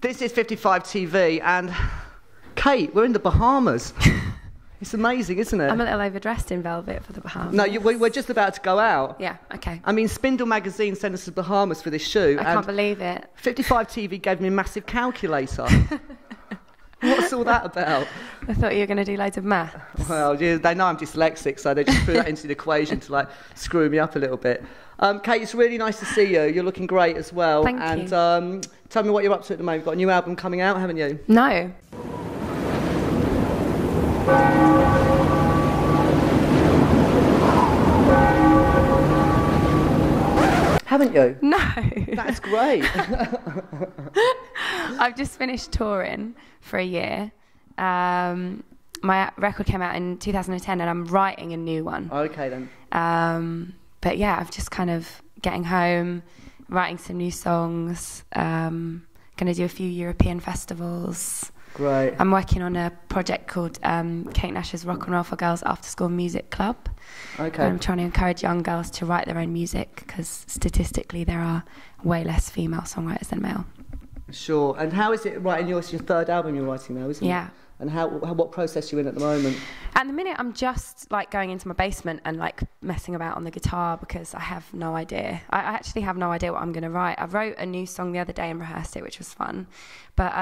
This is 55 TV, and Kate, we're in the Bahamas. It's amazing, isn't it? I'm a little overdressed in velvet for the Bahamas. No, we're just about to go out. Yeah, okay. I mean, Spindle magazine sent us to the Bahamas for this shoot. I can't believe it. 55 TV gave me a massive calculator. What's all that about? I thought you were going to do loads of maths. Well, yeah, they know I'm dyslexic, so they just threw that into the equation to like screw me up a little bit. Kate, it's really nice to see you. You're looking great as well. Thank you. And tell me what you're up to at the moment. You've got a new album coming out, haven't you? No. Haven't you? No. That's great. I've just finished touring for a year. My record came out in 2010 and I'm writing a new one. Okay then. But yeah, I'm just kind of getting home, writing some new songs, going to do a few European festivals. Great. I'm working on a project called Kate Nash's Rock and Roll for Girls After School Music Club. Okay. I'm trying to encourage young girls to write their own music because statistically there are way less female songwriters than male. Sure. And how is it writing yours? Your third album you're writing now, isn't it? Yeah. And what process are you in at the moment? At the minute, I'm just like going into my basement and like messing about on the guitar because I have no idea. I actually have no idea what I'm going to write. I wrote a new song the other day and rehearsed it, which was fun. But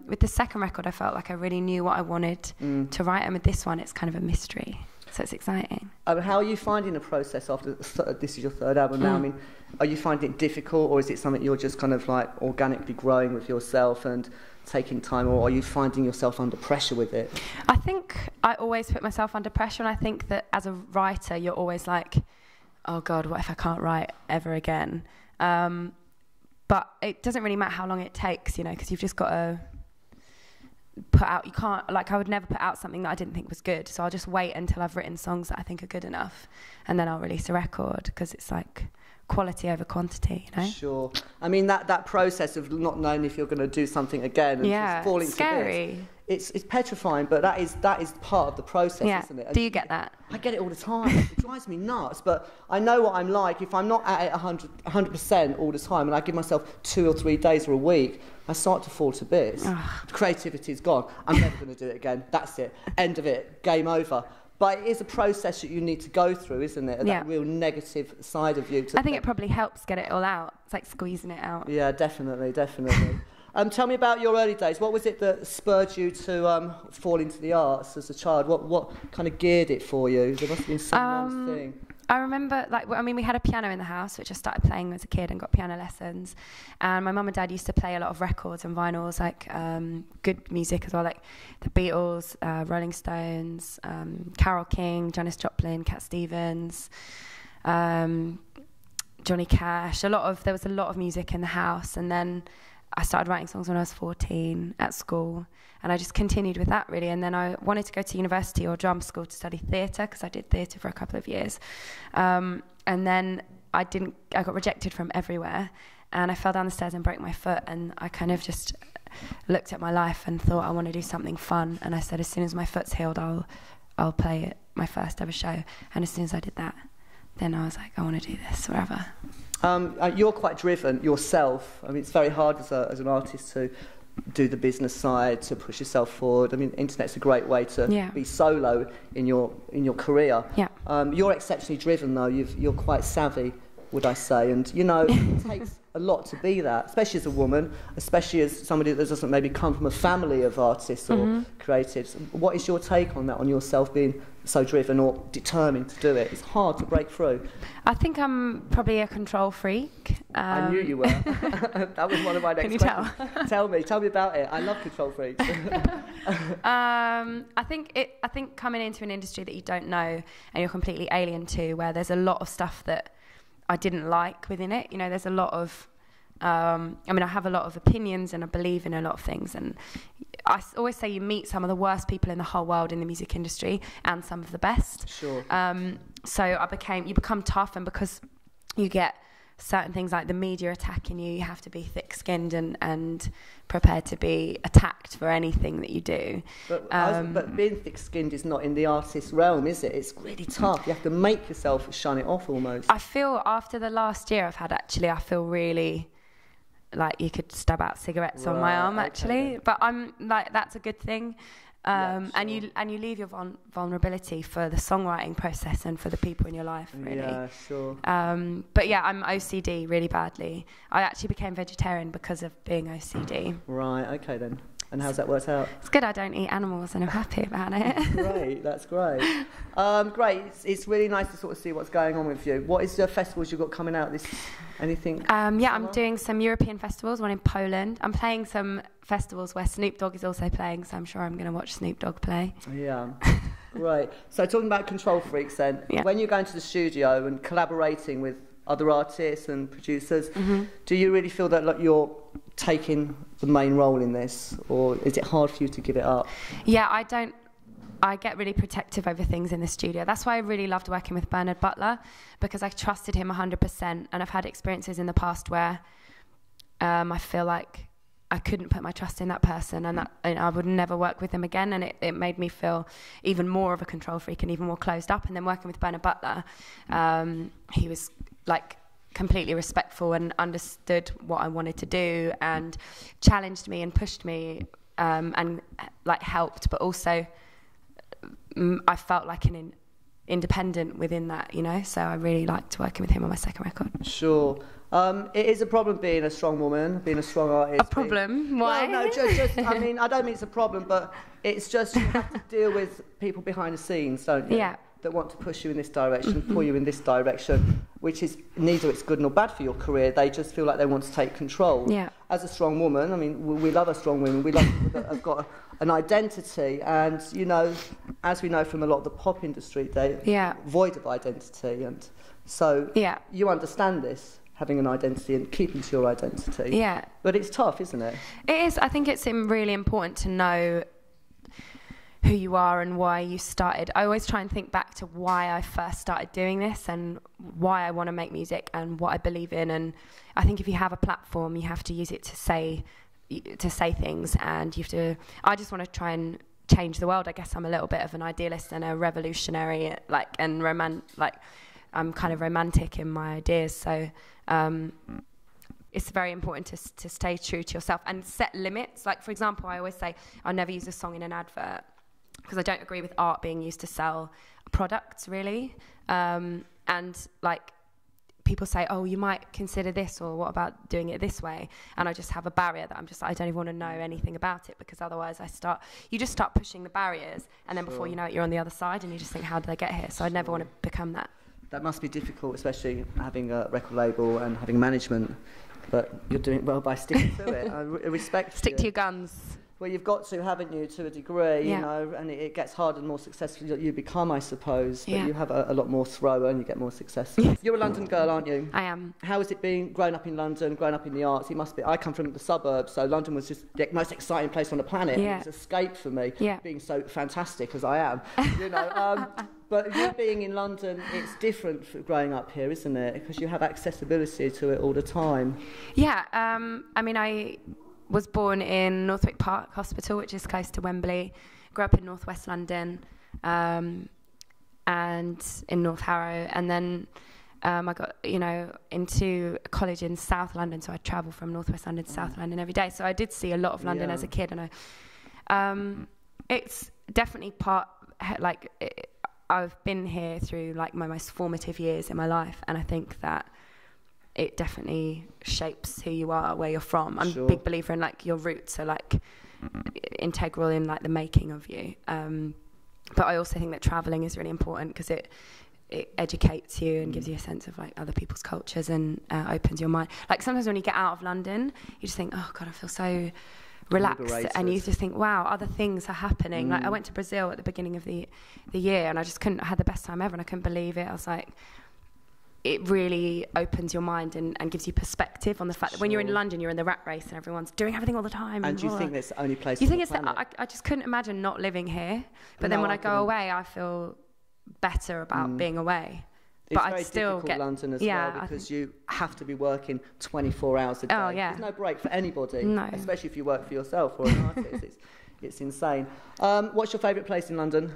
with the second record, I felt like I really knew what I wanted to write. And with this one, it's kind of a mystery. So it's exciting. How are you finding the process after this is your third album now? I mean, are you finding it difficult, or is it something you're just kind of like organically growing with yourself and taking time, or are you finding yourself under pressure with it? I think I always put myself under pressure, and I think that as a writer, you're always like, oh God, what if I can't write ever again? But it doesn't really matter how long it takes, you know, because you've just got to put out, you can't, like I would never put out something that I didn't think was good, so I'll just wait until I've written songs that I think are good enough, and then I'll release a record, because it's like quality over quantity, you know? Sure. I mean, that process of not knowing if you're going to do something again and just falling it's scary. It's petrifying, but that is part of the process, isn't it? Do you get that? I get it all the time. It drives me nuts, but I know what I'm like. If I'm not at it 100% all the time, and I give myself 2 or 3 days or a week, I start to fall to bits. Creativity is gone. I'm never going to do it again. That's it. End of it. Game over. But it is a process that you need to go through, isn't it? That real negative side of you. I think it probably helps get it all out. It's like squeezing it out. Yeah, definitely. Tell me about your early days. What was it that spurred you to fall into the arts as a child? What kind of geared it for you? There must have been some nice thing. I remember, we had a piano in the house, which I started playing as a kid and got piano lessons. And my mum and dad used to play a lot of records and vinyls, like good music as well, like the Beatles, Rolling Stones, Carole King, Janis Joplin, Cat Stevens, Johnny Cash. There was a lot of music in the house. And then I started writing songs when I was 14 at school, and I just continued with that, really. And then I wanted to go to university or drama school to study theatre, because I did theatre for a couple of years. And then I got rejected from everywhere, and I fell down the stairs and broke my foot, and I kind of just looked at my life and thought, I want to do something fun. And I said, as soon as my foot's healed, I'll play at my first ever show. And as soon as I did that, then I was like, I want to do this forever. You're quite driven yourself. I mean, it's very hard as an artist to do the business side, to push yourself forward. I mean, internet's a great way to be solo in your career. Yeah. You're exceptionally driven, though. You're quite savvy, would I say? And you know, it takes a lot to be that, especially as a woman, especially as somebody that doesn't maybe come from a family of artists or creatives. What is your take on that, on yourself being so driven or determined to do it? It's hard to break through. I think I'm probably a control freak. I knew you were. That was one of my next questions. Tell me about it. I love control freaks. I think coming into an industry that you don't know and you're completely alien to, where there's a lot of stuff that I didn't like within it. You know, there's a lot of I have a lot of opinions and I believe in a lot of things, and I always say you meet some of the worst people in the whole world in the music industry and some of the best. Sure. So you become tough, and because you get certain things like the media attacking you, you have to be thick-skinned and prepared to be attacked for anything that you do. But being thick-skinned is not in the artist realm, is it? It's really tough. You have to make yourself shine it off almost. I feel after the last year I've had, actually, I feel really like you could stub out cigarettes on my arm, actually. But I'm like, that's a good thing. Sure. And you leave your vulnerability for the songwriting process and for the people in your life, really. Yeah, sure. But yeah, I'm OCD really badly. I actually became vegetarian because of being OCD. Right, okay then. And how's that worked out? It's good I don't eat animals and I'm happy about it. Great, that's great. Great, it's really nice to sort of see what's going on with you. What is the festivals you've got coming out? Anything? I'm doing some European festivals, one in Poland. I'm playing some festivals where Snoop Dogg is also playing, so I'm sure I'm going to watch Snoop Dogg play. Yeah, great. So talking about control freaks then, when you're going to the studio and collaborating with other artists and producers, do you really feel that you're taking the main role in this, or is it hard for you to give it up? Yeah, I get really protective over things in the studio. That's why I really loved working with Bernard Butler, because I trusted him 100%, and I've had experiences in the past where I feel like I couldn't put my trust in that person, and I would never work with them again, and it made me feel even more of a control freak and even more closed up. And then working with Bernard Butler, he was like completely respectful and understood what I wanted to do and challenged me and pushed me and like helped, but also I felt like an independent within that, you know, so I really liked working with him on my second record. Sure. It is a problem being a strong woman, being a strong artist. A problem? Why? Well, no, just I mean, I don't mean it's a problem, but it's just you have to deal with people behind the scenes, don't you? Yeah. That want to push you in this direction, pull you in this direction, which is neither it's good nor bad for your career. They just feel like they want to take control. Yeah. As a strong woman, I mean, we love a strong woman. We love people that have got an identity, and you know, as we know from a lot of the pop industry, they're void of identity, and so you understand this, having an identity and keeping to your identity. Yeah. But it's tough, isn't it? It is. I think it's really important to know who you are and why you started. I always try and think back to why I first started doing this and why I want to make music and what I believe in. And I think if you have a platform, you have to use it to say things, and you have to. I just want to try and change the world. I guess I'm a little bit of an idealist and a revolutionary, I'm kind of romantic in my ideas. So it's very important to stay true to yourself and set limits. Like, for example, I always say I'll never use a song in an advert, because I don't agree with art being used to sell products, really. And like, people say, oh, you might consider this, or what about doing it this way? And I just have a barrier that I'm just, I don't even want to know anything about it, because otherwise you just start pushing the barriers, and then before you know it, you're on the other side, and you just think, how did I get here? So I never want to become that. That must be difficult, especially having a record label and having management. But you're doing well by sticking to it. I respect Stick to your guns. Well, you've got to, haven't you, to a degree, you know, and it gets harder and more successful you become, I suppose. But you have a lot more throw and you get more success. You're a London girl, aren't you? I am. How has it been growing up in London, growing up in the arts? It must be. I come from the suburbs, so London was just the most exciting place on the planet. Yeah. It was escape for me, being so fantastic as I am, you know. But you being in London, it's different for growing up here, isn't it? Because you have accessibility to it all the time. Yeah, I mean, I was born in Northwick Park Hospital, which is close to Wembley. Grew up in northwest London and in North Harrow. And then I got, into college in South London, so I travel from northwest London to South London every day. So I did see a lot of London as a kid. And it's definitely I've been here through like my most formative years in my life, and I think that it definitely shapes who you are, where you're from. I'm a big believer in like your roots are like integral in like the making of you. But I also think that traveling is really important, because it educates you and gives you a sense of like other people's cultures, and opens your mind. Like sometimes when you get out of London, you just think, oh God, I feel so relaxed, liberated. And you just think, wow, other things are happening. Like I went to Brazil at the beginning of the year, and I had the best time ever, and I couldn't believe it. I was like, it really opens your mind and gives you perspective on the fact that when you're in London, you're in the rat race and everyone's doing everything all the time. And do you think that's the only place you think it's that I just couldn't imagine not living here. But then when I go away, I feel better about being away. It's but very I'd still difficult London as well, because you have to be working 24 hours a day. Oh, yeah. There's no break for anybody, no. Especially if you work for yourself or an artist. It's insane. What's your favourite place in London?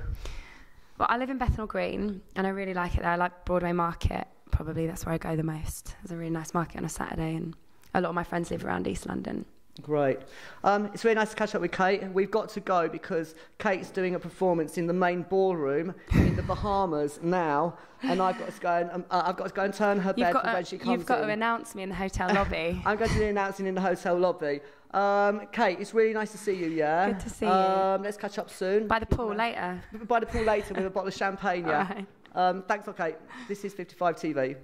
Well, I live in Bethnal Green, and I really like it there. I like Broadway Market. Probably that's where I go the most. There's a really nice market on a Saturday, and a lot of my friends live around East London. Great. It's really nice to catch up with Kate. We've got to go because Kate's doing a performance in the main ballroom in the Bahamas now, and I've got to go and turn her bed when she comes in. You've got to announce me in the hotel lobby. I'm going to be announcing in the hotel lobby. Kate, it's really nice to see you, yeah? Good to see you. Let's catch up soon. By the pool later. By the pool later with a bottle of champagne, yeah? All right. Thanks, Kate. This is 55 TV.